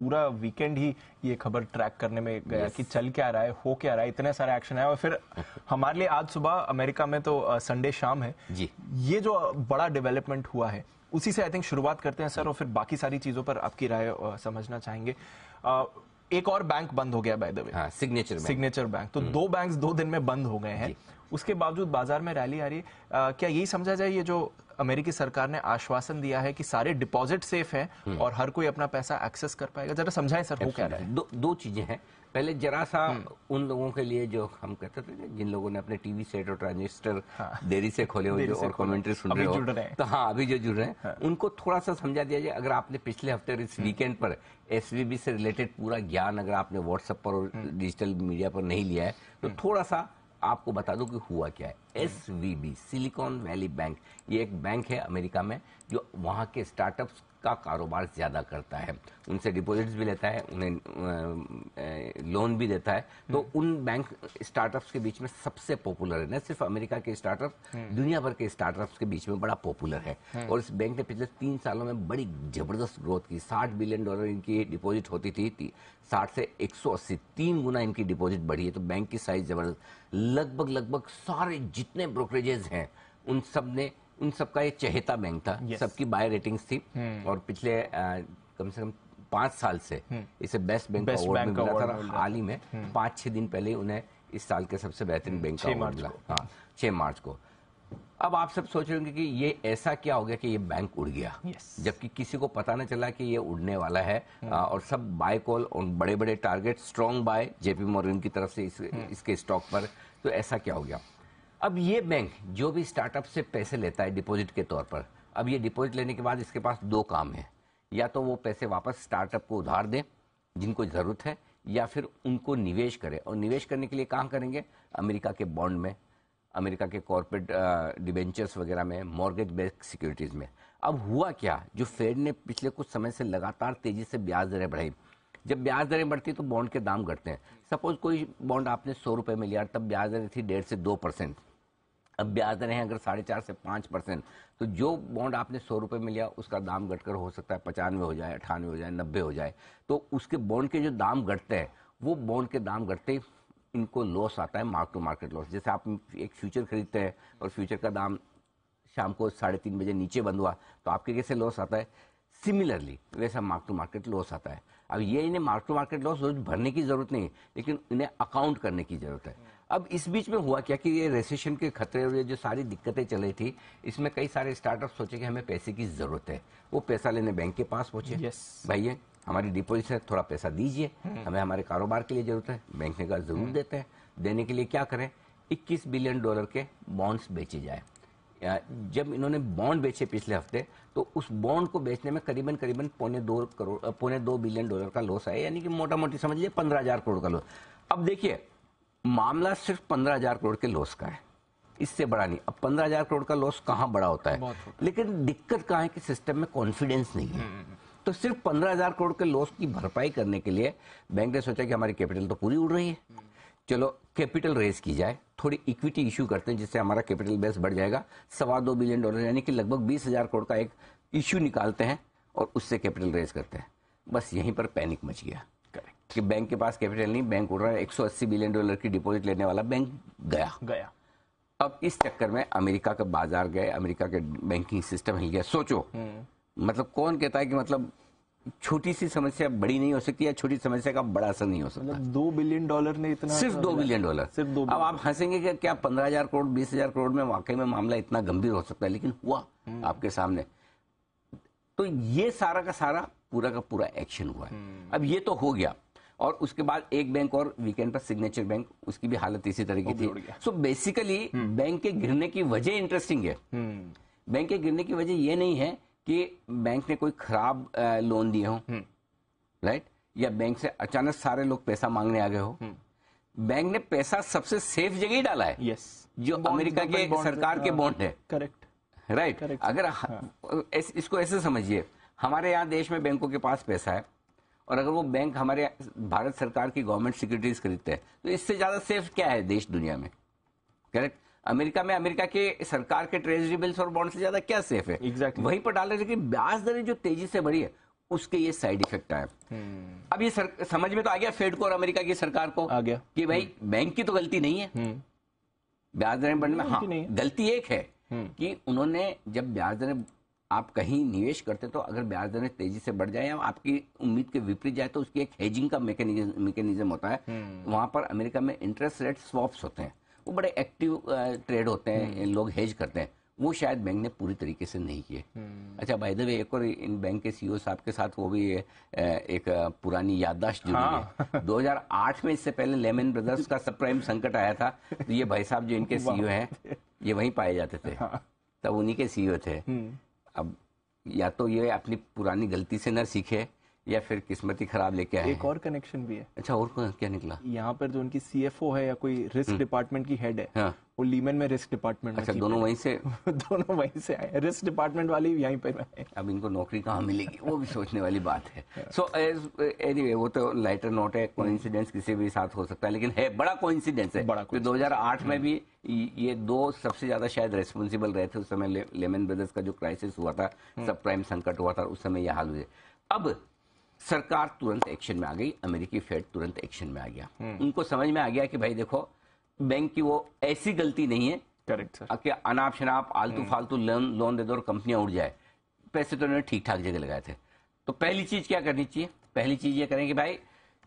पूरा वीकेंड ही ये खबर ट्रैक करने में गया कि चल क्या रहा है, हो क्या रहा है, इतने सारे एक्शन है। और फिर हमारे लिए आज सुबह, अमेरिका में तो संडे शाम है जी, ये जो बड़ा डेवलपमेंट हुआ है उसी से आई थिंक शुरुआत करते हैं सर, और फिर बाकी सारी चीजों पर आपकी राय समझना चाहेंगे। एक और बैंक बंद हो गया by the way, signature bank. तो दो बैंक्स 2 दिन में बंद हो गए हैं, उसके बावजूद बाजार में रैली आ रही है। क्या यही समझा जाए ये जो अमेरिकी सरकार ने आश्वासन दिया है कि सारे डिपॉजिट सेफ हैं और हर कोई अपना पैसा एक्सेस कर पाएगा? जरा समझाएं सर, हो क्या रहा है? दो चीजें हैं। पहले जरा सा उन लोगों के लिए जो हम कहते थे जिन लोगों ने अपने टीवी सेट और ट्रांजिस्टर देरी से खोले हुए और कमेंट्री सुन रहे हो, तो हाँ अभी जो जुड़ रहे हैं उनको थोड़ा सा समझा दिया जाए। अगर आपने पिछले हफ्ते और इस वीकेंड पर एसवीबी से रिलेटेड पूरा ज्ञान अगर आपने व्हाट्सएप पर और डिजिटल मीडिया पर नहीं लिया है तो थोड़ा सा आपको बता दूं कि हुआ क्या है। एसवीबी, सिलिकॉन वैली बैंक, ये एक बैंक है अमेरिका में जो वहां के स्टार्टअप्स का कारोबार ज्यादा करता है, उनसे डिपॉजिट्स भी लेता है, उन्हें लोन भी देता है। तो उन बैंक स्टार्टअप्स के बीच में सबसे पॉपुलर है, न सिर्फ अमेरिका के स्टार्टअप्स, दुनिया भर के स्टार्टअप्स के बीच में बड़ा पॉपुलर है। और इस बैंक ने पिछले 3 सालों में बड़ी जबरदस्त ग्रोथ की। $60 बिलियन इनकी डिपॉजिट होती थी, 60 से 180, 3 गुना इनकी डिपॉजिट बढ़ी है। तो बैंक की साइज जबरदस्त। लगभग सारे जितने ब्रोकरेजेस हैं उन सबका ये चहेता बैंक था, सबकी बाय रेटिंग्स थी। और पिछले कम से कम 5 साल से इसे बेस्ट बैंक का अवार्ड मिला था। हाल ही में 5-6 दिन पहले उन्हें इस साल के सबसे बेहतरीन बैंक का अवार्ड मिला। हाँ, 6 मार्च को। अब आप सब सोच रहे होंगे कि ये ऐसा क्या हो गया कि ये बैंक उड़ गया, जबकि किसी को पता न चला कि ये उड़ने वाला है। और सब बाय कॉल और बड़े बड़े target, strong bye JP Morgan की तरफ से इसके स्टॉक पर। तो ऐसा क्या हो गया? अब ये बैंक जो भी स्टार्टअप से पैसे लेता है डिपॉजिट के तौर पर, अब ये डिपॉजिट लेने के बाद इसके पास 2 काम है। या तो वो पैसे वापस स्टार्टअप को उधार दे जिनको जरूरत है, या फिर उनको निवेश करे। और निवेश करने के लिए कहाँ करेंगे? अमेरिका के बॉन्ड में, अमेरिका के कॉर्पोरेट डिबेंचर्स वगैरह में, मॉर्गेज बेस्ड सिक्योरिटीज में। अब हुआ क्या, जो फेड ने पिछले कुछ समय से लगातार तेजी से ब्याज दरें बढ़ाई। जब ब्याज दरें बढ़ती तो बॉन्ड के दाम घटते हैं। सपोज कोई बॉन्ड आपने 100 रुपए में लिया, तब ब्याज दरें थी 1.5 से 2%। अब ब्याज दरें हैं अगर 4.5 से 5%, तो जो बॉन्ड आपने 100 रुपए में लिया उसका दाम घटकर हो सकता है 95 हो जाए, 98 हो जाए, 90 हो जाए। तो उसके बॉन्ड के जो दाम घटते हैं, वो बॉन्ड के दाम घटते ही इनको लॉस आता है, मार्क टू मार्केट लॉस। जैसे आप एक फ्यूचर खरीदते हैं और फ्यूचर का दाम शाम को 3:30 बजे नीचे बंद हुआ तो आपके कैसे लॉस आता है, सिमिलरली वैसा मार्क टू मार्केट लॉस आता है। अब ये इन्हें मार्क टू मार्केट लॉस रोज भरने की जरूरत नहीं, लेकिन इन्हें अकाउंट करने की जरूरत है। अब इस बीच में हुआ क्या कि ये रेसेशन के खतरे और ये जो सारी दिक्कतें चल रही थी, इसमें कई सारे स्टार्टअप सोचे कि हमें पैसे की जरूरत है। वो पैसा लेने बैंक के पास पहुंचे, भाई ये हमारी डिपॉजिट है, थोड़ा पैसा दीजिए, हमें हमारे कारोबार के लिए जरूरत है। बैंक ने कहा जरूर देते हैं। देने के लिए क्या करें? $21 बिलियन के बॉन्ड्स बेचे जाए। जब इन्होंने बॉन्ड बेचे पिछले हफ्ते, तो उस बॉन्ड को बेचने में करीबन $2.2 बिलियन का लॉस आया, यानी कि मोटा मोटी समझ लीजिए 15,000 करोड़ का लॉस। अब देखिए, मामला सिर्फ 15,000 करोड़ के लॉस का है, इससे बड़ा नहीं। अब 15,000 करोड़ का लॉस कहां बड़ा होता है, लेकिन दिक्कत कहां है कि सिस्टम में कॉन्फिडेंस नहीं है। तो सिर्फ 15,000 करोड़ के लॉस की भरपाई करने के लिए बैंक ने सोचा कि हमारी कैपिटल तो पूरी उड़ रही है, चलो कैपिटल रेज की जाए, थोड़ी इक्विटी इश्यू करते हैं जिससे हमारा कैपिटल बेस बढ़ जाएगा। $2.25 बिलियन यानी कि लगभग 20,000 करोड़ का एक इश्यू निकालते हैं और उससे कैपिटल रेज करते हैं। बस यहीं पर पैनिक मच गया कि बैंक के पास कैपिटल नहीं, बैंक उड़ रहा है। $180 बिलियन की डिपॉजिट लेने वाला बैंक गया। अब इस चक्कर में अमेरिका का बाजार गए, अमेरिका के बैंकिंग सिस्टम हिल गया। सोचो, मतलब कौन कहता है कि मतलब छोटी सी समस्या बड़ी नहीं हो सकती है, छोटी समस्या का बड़ा असर नहीं हो सकता। $2 बिलियन ने इतना, सिर्फ $2 बिलियन। अब आप हंसेंगे कि क्या 15,000 करोड़ 20,000 करोड़ में वाकई में मामला इतना गंभीर हो सकता है, लेकिन हुआ आपके सामने। तो ये सारा का सारा पूरा का पूरा एक्शन हुआ है। अब ये तो हो गया, और उसके बाद एक बैंक और वीकेंड पर सिग्नेचर बैंक, उसकी भी हालत इसी तरह की थी। सो बेसिकली बैंक के गिरने की वजह इंटरेस्टिंग है। बैंक के गिरने की वजह ये नहीं है कि बैंक ने कोई खराब लोन दिए हो, राइट, या बैंक से अचानक सारे लोग पैसा मांगने आ गए हो। बैंक ने पैसा सबसे सेफ जगह ही डाला है, जो अमेरिका के सरकार के बॉन्ड है। Correct, right. अगर इसको ऐसे समझिए, हमारे यहाँ देश में बैंकों के पास पैसा है, और अगर वो बैंक हमारे भारत सरकार की गवर्नमेंट सिक्योरिटीज खरीदते हैं, तो इससे ज्यादा सेफ क्या है देश दुनिया में? करेक्ट। अमेरिका में अमेरिका के सरकार के ट्रेजरी बिल्स और बॉन्ड से ज्यादा क्या सेफ है? Exactly. वहीं पर डाले। लेकिन ब्याज दरें जो तेजी से बढ़ी है, उसके ये साइड इफेक्ट आए। अब ये समझ में तो आ गया फेड को और अमेरिका की सरकार को आ गया कि भाई बैंक की तो गलती नहीं है ब्याज दरें बढ़ने में। हाँ, गलती एक है कि उन्होंने जब ब्याज दरें, आप कहीं निवेश करते तो अगर ब्याज दरें तेजी से बढ़ जाए या आपकी उम्मीद के विपरीत जाए तो उसकी एक हेजिंग का मैकेनिज्म होता है। वहां पर अमेरिका में इंटरेस्ट रेट स्वॉप्स होते हैं, वो बड़े एक्टिव ट्रेड होते हैं, लोग हेज करते हैं, वो शायद बैंक ने पूरी तरीके से नहीं किए। अच्छा, बाय द वे एक और इन बैंक के सीईओ साहब के साथ वो भी एक पुरानी याददाश्त जुड़ी है। 2008 में, इससे पहले लेमन ब्रदर्स का सबप्राइम संकट आया था, तो ये भाई साहब जो इनके सीईओ हैं ये वहीं पाए जाते थे, तब उन्हीं के सीईओ थे। अब या तो ये अपनी पुरानी गलती से न सीखे या फिर किस्मती खराब लेके आए। एक और कनेक्शन भी है। अच्छा, और क्या निकला? यहाँ पर जो उनकी सीएफओ है या कोई रिस्क डिपार्टमेंट की हेड है, हाँ। वो लीमन में रिस्क डिपार्टमेंट में। अच्छा, दोनों वहीं से दोनों वहीं से आए, रिस्क डिपार्टमेंट वाली यहीं पे है। अब इनको नौकरी कहाँ मिलेगी, वो भी सोचने वाली बात है। सो एनीवे, वो तो लाइटर नोट है, कोइंसिडेंस किसी भी साथ हो सकता है, लेकिन है बड़ा कोइंसिडेंस है। 2008 में भी ये दो सबसे ज्यादा शायद रेस्पॉन्सिबल रहे थे उस समय। लेमन ब्रदर्स का जो क्राइसिस हुआ था, सब प्राइम संकट हुआ था, उस समय यह हाल हुए। अब सरकार तुरंत एक्शन में आ गई, अमेरिकी फेड तुरंत एक्शन में आ गया। उनको समझ में आ गया कि भाई देखो, बैंक की वो ऐसी गलती नहीं है, करेक्ट सर, कि अनाप शनाप आलतू फालतू लोन दे दो और कंपनियां उड़ जाए। पैसे तो उन्होंने ठीक ठाक जगह लगाए थे। तो पहली चीज क्या करनी चाहिए? पहली चीज ये करें कि भाई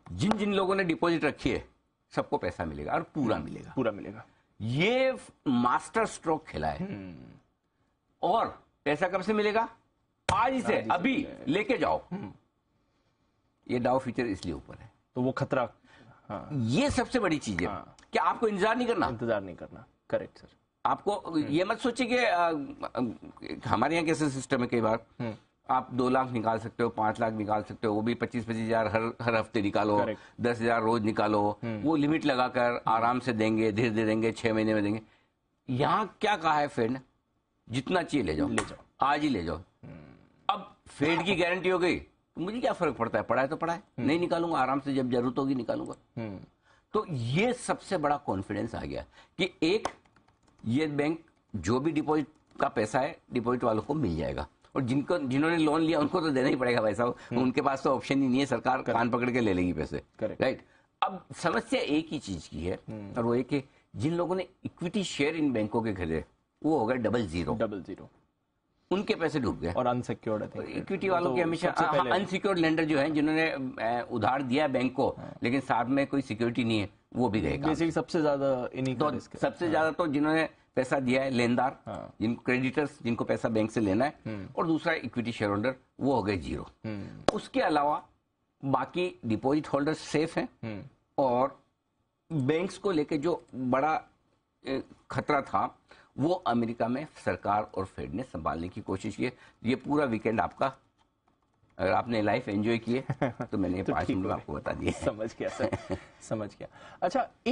जिन जिन लोगों ने डिपॉजिट रखी है सबको पैसा मिलेगा और पूरा मिलेगा, पूरा मिलेगा। ये मास्टर स्ट्रोक खेला है। और पैसा कब से मिलेगा? आज से, अभी लेके जाओ। ये डाउ फीचर इसलिए ऊपर है, तो वो खतरा। हाँ। ये सबसे बड़ी चीज है। हाँ। कि आपको इंतजार नहीं करना। Correct sir. आपको ये मत सोचिए कि हमारे यहाँ कैसे सिस्टम है, कई बार आप 2 लाख निकाल सकते हो, 5 लाख निकाल सकते हो, वो भी 25-25 हजार हर हफ्ते निकालो, 10 हजार रोज निकालो, वो लिमिट लगाकर आराम से देंगे, धीरे धीरे देंगे, 6 महीने में देंगे। यहाँ क्या कहा है फेड ने? जितना चाहिए ले जाओ, आज ही ले जाओ। अब फेड की गारंटी हो गई, मुझे क्या फर्क पड़ता है, पड़ा है तो पड़ा है, नहीं निकालूंगा, आराम से जब जरूरत होगी निकालूंगा। तो ये सबसे बड़ा कॉन्फिडेंस आ गया कि एक, ये बैंक जो भी डिपॉजिट का पैसा है डिपॉजिट वालों को मिल जाएगा, और जिन्होंने लोन लिया उनको तो देना ही पड़ेगा भाई साहब, उनके पास तो ऑप्शन ही नहीं है, सरकार कान पकड़ के ले लेगी पैसे। राइट। अब समस्या एक ही चीज की है, और वो एक कि जिन लोगों ने इक्विटी शेयर इन बैंकों के खरीदे वो हो गए 00, उनके पैसे डूब गए। और अनसिक्योर्ड इक्विटी वालों के हमेशा अनसिक्योर्ड लेंडर जो हैं, जिन्होंने उधार दिया बैंक को लेकिन साथ में कोई सिक्योरिटी नहीं है, वो भी गए। सबसे ज्यादा सबसे ज्यादा तो जिन्होंने पैसा दिया है लेनदार, जिनको क्रेडिटर्स, जिनको पैसा बैंक से लेना है, और दूसरा इक्विटी शेयर होल्डर, वो हो गए 0। उसके अलावा बाकी डिपॉजिट होल्डर सेफ हैं, और बैंक्स को लेके जो बड़ा खतरा था वो अमेरिका में सरकार और फेड ने संभालने की कोशिश की है। ये पूरा वीकेंड आपका, अगर आपने लाइफ एंजॉय किए तो मैंने ये 5 मिनट आपको बता दिए। समझ गया सर, समझ गया। अच्छा, एक